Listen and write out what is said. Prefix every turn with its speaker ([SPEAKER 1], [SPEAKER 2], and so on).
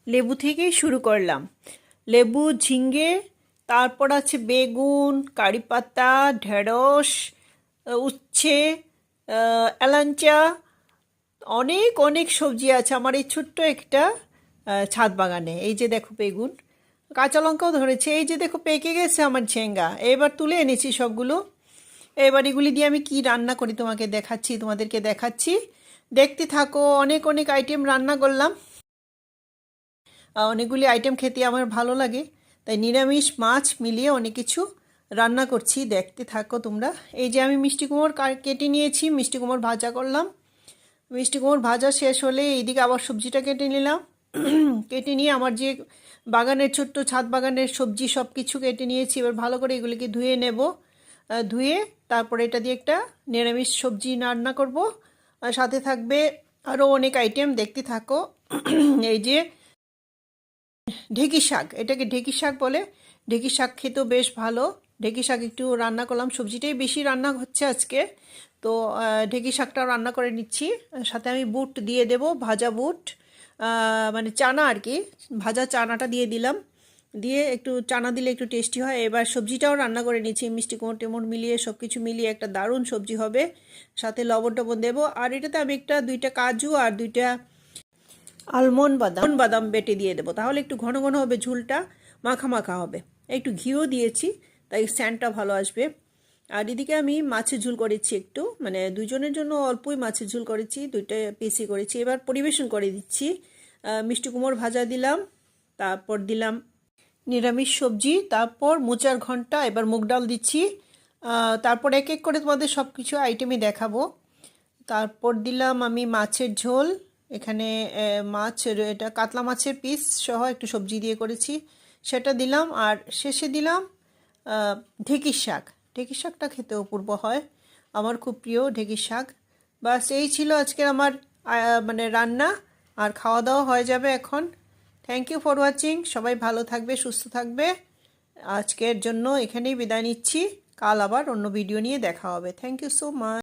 [SPEAKER 1] লেবু থেকেই শুরু করলাম। লেবু, ঝিঙ্গে, তারপর আছে বেগুন, কারি পাতা, ঢেঁড়স, উচ্ছে, এলাঞ্চা, অনেক অনেক সবজি আছে আমার এই ছোট্ট একটা ছাদ বাগানে। এই যে দেখো বেগুন, কাঁচা লঙ্কাও ধরেছে। এই যে দেখো পেকে গেছে আমার ঝেঙ্গা, এবার তুলে এনেছি সবগুলো। এবার এগুলি দিয়ে আমি কি রান্না করি তোমাদেরকে দেখাচ্ছি। দেখতে থাকো। অনেক অনেক আইটেম রান্না করলাম। অনেকগুলি আইটেম খেতে আমার ভালো লাগে, তাই নিরামিষ মাছ মিলিয়ে অনেক কিছু রান্না করছি। দেখতে থাকো তোমরা। এই যে আমি মিষ্টি কুমড় কেটে নিয়েছি, মিষ্টি কুমড় ভাজা করলাম। মিষ্টি কুমড় ভাজা শেষ হলে এইদিকে আবার সবজিটা কেটে নিলাম। কেটে নিয়ে আমার যে বাগানের ছোট্ট ছাদ বাগানের সবজি সব কিছু কেটে নিয়েছি। এবার ভালো করে এগুলিকে ধুয়ে নেব। ধুয়ে তারপরে এটা দিয়ে একটা নিরামিষ সবজি রান্না করব। আর সাথে থাকবে আরও অনেক আইটেম। দেখতে থাকো। এই যে ঢেঁকি শাক, এটাকে ঢেঁকি শাক বলে। ঢেঁকি শাক খেতেও বেশ ভালো। ঢেঁকি শাক একটু রান্না করলাম, সবজিটাই বেশি রান্না হচ্ছে আজকে। তো ঢেঁকি শাকটাও রান্না করে নিচ্ছি। সাথে আমি বুট দিয়ে দেব, ভাজা বুট, মানে চানা আর কি। ভাজা চানাটা দিয়ে দিলাম। দিয়ে একটু চানা দিলে একটু টেস্টি হয়। এবার সবজিটাও রান্না করে নিচ্ছি, মিষ্টি কুমড় টেমড় মিলিয়ে সব কিছু মিলিয়ে একটা দারুণ সবজি হবে। সাথে লবণ টবণ দেবো। আর এটাতে আমি দুইটা কাজু আর দুইটা আলমন্ড বাদাম বেটে দিয়ে দেবো, তাহলে একটু ঘন ঘন হবে, ঝুলটা মাখা মাখা হবে। একটু ঘিও দিয়েছি, তাই স্যান্ডটা ভালো আসবে। আর এদিকে আমি মাছের ঝোল করেছি একটু, মানে দুজনের জন্য অল্পই মাছের ঝোল করেছি, দুইটা পিসি করেছি। এবার পরিবেশন করে দিচ্ছি। মিষ্টি কুমড় ভাজা দিলাম, তারপর দিলাম নিরামিষ সবজি, তারপর মোচার ঘন্টা, এবার মুগ ডাল দিচ্ছি। তারপর এক এক করে তোমাদের সব কিছু আইটেমই দেখাবো। তারপর দিলাম আমি মাছের ঝোল। এখানে মাছ, এটা কাতলা মাছের পিস সহ একটু সবজি দিয়ে করেছি, সেটা দিলাম। আর শেষে দিলাম ঢেঁকির শাক। ঢেঁকির শাকটা খেতে অপূর্ব হয়, আমার খুব প্রিয় ঢেঁকির শাক। বাস এই ছিল আজকের আমার মানে রান্না। আর খাওয়া দাওয়া হয়ে যাবে এখন। Thank you for watching. সবাই ভালো থাকবে, সুস্থ থাকবে। আজকের জন্য এখানেই বিদায় নিচ্ছি। কাল আবার অন্য ভিডিও নিয়ে দেখা হবে। Thank you so much.